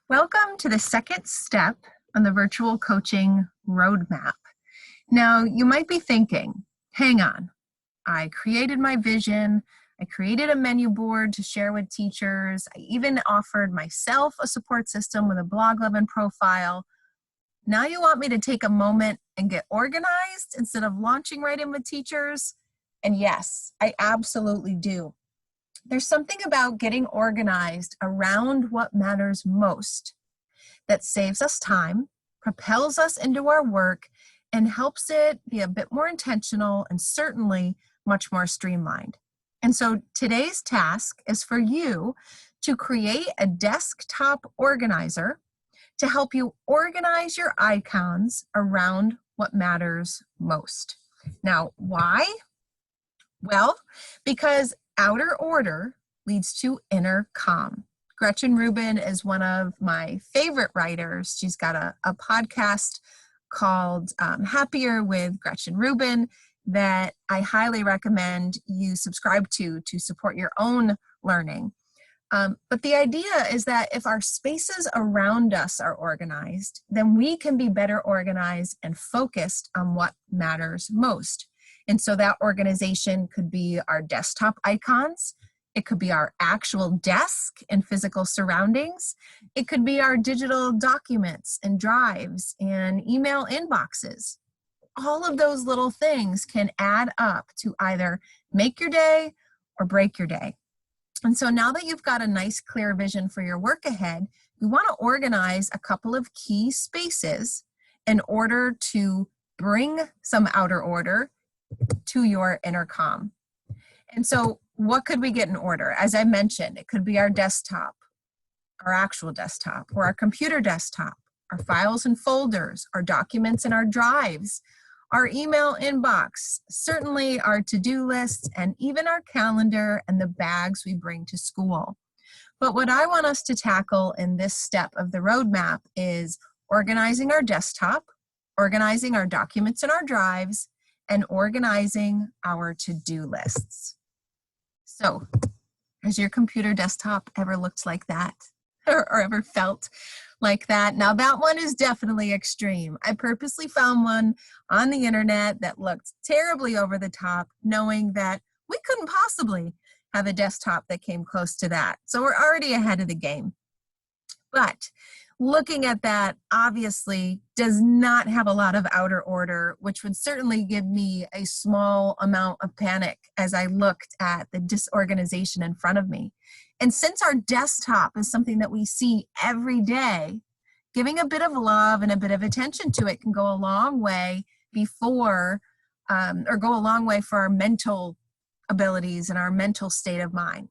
Welcome to the second step on the virtual coaching roadmap. Now, you might be thinking, hang on, I created my vision, I created a menu board to share with teachers, I even offered myself a support system with a Blog11 profile. Now you want me to take a moment and get organized instead of launching right in with teachers? And yes, I absolutely do. There's something about getting organized around what matters most that saves us time, propels us into our work, and helps it be a bit more intentional and certainly much more streamlined. And so today's task is for you to create a desktop organizer to help you organize your icons around what matters most. Now, why? Well, because outer order leads to inner calm. Gretchen Rubin is one of my favorite writers. She's got a podcast called Happier with Gretchen Rubin that I highly recommend you subscribe to support your own learning. But the idea is that if our spaces around us are organized, then we can be better organized and focused on what matters most. And so that organization could be our desktop icons. It could be our actual desk and physical surroundings. It could be our digital documents and drives and email inboxes. All of those little things can add up to either make your day or break your day. And so now that you've got a nice clear vision for your work ahead, you want to organize a couple of key spaces in order to bring some outer order to your inner calm. And so what could we get in order? As I mentioned, it could be our desktop, our actual desktop, or our computer desktop, our files and folders, our documents and our drives, our email inbox, certainly our to-do lists, and even our calendar and the bags we bring to school. But what I want us to tackle in this step of the roadmap is organizing our desktop, organizing our documents and our drives, and organizing our to-do lists. So, has your computer desktop ever looked like that or ever felt like that? Now that one is definitely extreme. I purposely found one on the internet that looked terribly over the top, knowing that we couldn't possibly have a desktop that came close to that. So we're already ahead of the game. But looking at that obviously does not have a lot of outer order, which would certainly give me a small amount of panic as I looked at the disorganization in front of me. And since our desktop is something that we see every day, giving a bit of love and a bit of attention to it can go a long way for our mental abilities and our mental state of mind.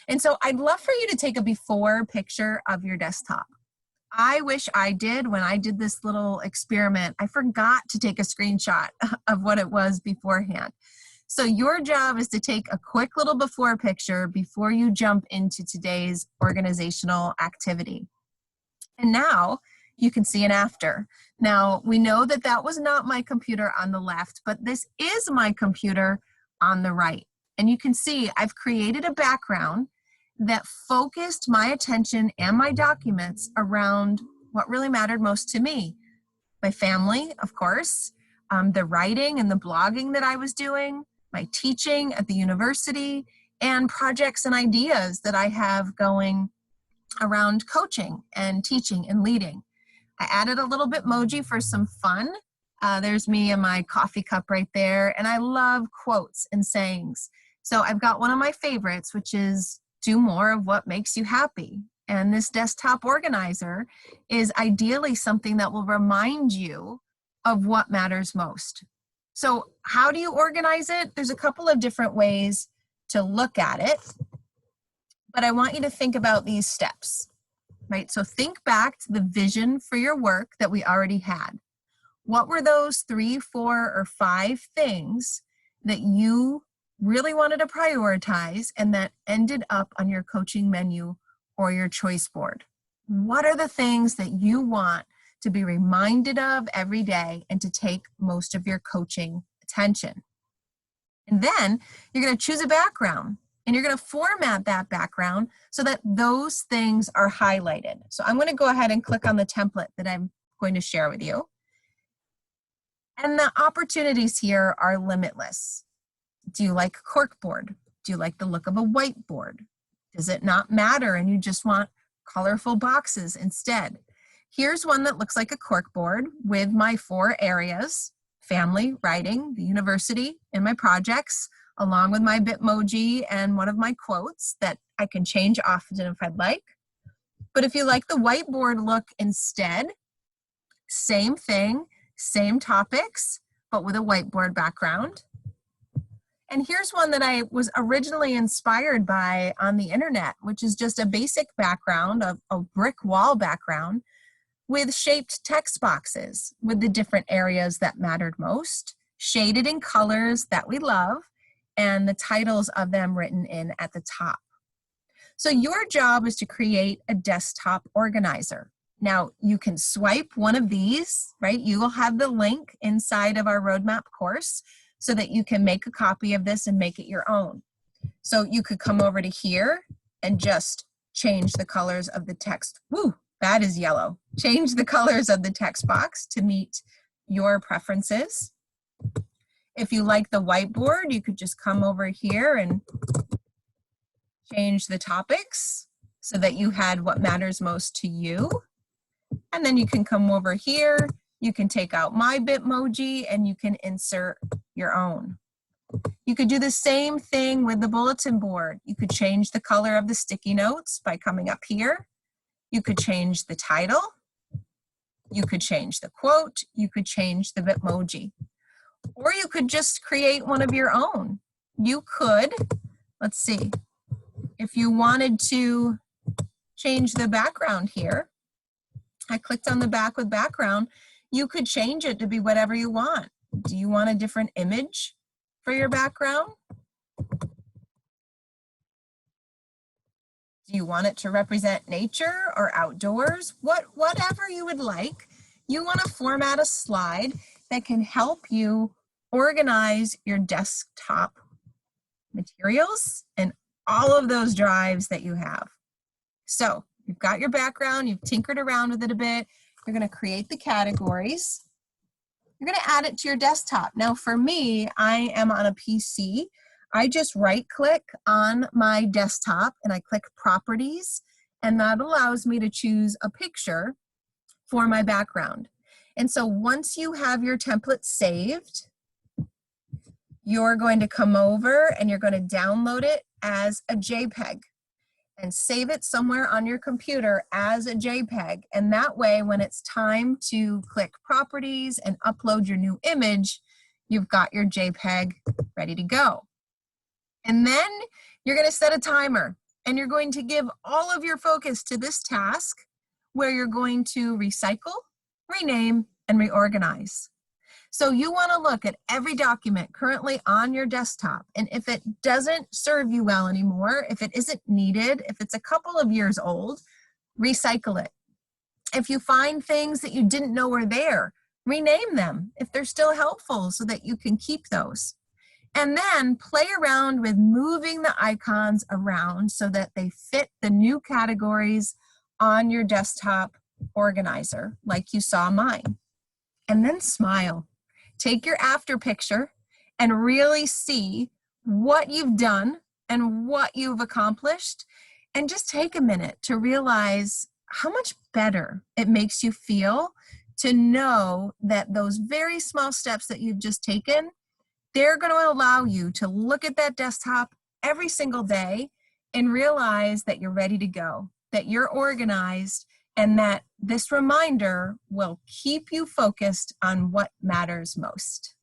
And so I'd love for you to take a before picture of your desktop. I wish I did when I did this little experiment. I forgot to take a screenshot of what it was beforehand. So your job is to take a quick little before picture before you jump into today's organizational activity. And now you can see an after. Now we know that that was not my computer on the left, but this is my computer on the right. And you can see I've created a background that focused my attention and my documents around what really mattered most to me. My family, of course, the writing and the blogging that I was doing, my teaching at the university, and projects and ideas that I have going around coaching and teaching and leading. I added a little Bitmoji for some fun. There's me and my coffee cup right there, and I love quotes and sayings. So I've got one of my favorites, which is, do more of what makes you happy. And this desktop organizer is ideally something that will remind you of what matters most. So how do you organize it? There's a couple of different ways to look at it, but I want you to think about these steps, right? So think back to the vision for your work that we already had. What were those 3, 4, or 5 things that you really wanted to prioritize and that ended up on your coaching menu or your choice board? What are the things that you want to be reminded of every day and to take most of your coaching attention? And then you're going to choose a background. And you're going to format that background so that those things are highlighted. So I'm going to go ahead and click on the template that I'm going to share with you. And the opportunities here are limitless. Do you like corkboard? Do you like the look of a whiteboard? Does it not matter and you just want colorful boxes instead? Here's one that looks like a corkboard with my 4 areas: family, writing, the university, and my projects, along with my Bitmoji and one of my quotes that I can change often if I'd like. But if you like the whiteboard look instead, same thing, same topics, but with a whiteboard background. And here's one that I was originally inspired by on the internet, which is just a basic background of a brick wall background with shaped text boxes with the different areas that mattered most, shaded in colors that we love, and the titles of them written in at the top. So your job is to create a desktop organizer. Now you can swipe one of these, right? You will have the link inside of our roadmap course so that you can make a copy of this and make it your own. So you could come over to here and just change the colors of the text. Woo, that is yellow. Change the colors of the text box to meet your preferences. If you like the whiteboard, you could just come over here and change the topics so that you had what matters most to you. And then you can come over here, you can take out my Bitmoji and you can insert your own. You could do the same thing with the bulletin board. You could change the color of the sticky notes by coming up here. You could change the title. You could change the quote. You could change the Bitmoji. Or you could just create one of your own. You could, let's see, if you wanted to change the background here, I clicked on the back with background, you could change it to be whatever you want. Do you want a different image for your background? Do you want it to represent nature or outdoors? Whatever you would like. You want to format a slide that can help you organize your desktop materials and all of those drives that you have. So you've got your background, you've tinkered around with it a bit, you're going to create the categories, you're going to add it to your desktop. Now for me, I am on a PC. I just right click on my desktop and I click properties, and that allows me to choose a picture for my background. And so once you have your template saved, you're going to come over and you're going to download it as a JPEG and save it somewhere on your computer as a JPEG. And that way, when it's time to click properties and upload your new image, you've got your JPEG ready to go. And then you're going to set a timer and you're going to give all of your focus to this task where you're going to recycle, rename, and reorganize. So you want to look at every document currently on your desktop, and if it doesn't serve you well anymore, if it isn't needed, if it's a couple of years old, recycle it. If you find things that you didn't know were there, rename them if they're still helpful so that you can keep those. And then play around with moving the icons around so that they fit the new categories on your desktop organizer, like you saw mine. And then smile. Take your after picture and really see what you've done and what you've accomplished. And just take a minute to realize how much better it makes you feel to know that those very small steps that you've just taken, they're going to allow you to look at that desktop every single day and realize that you're ready to go, that you're organized, and that this reminder will keep you focused on what matters most.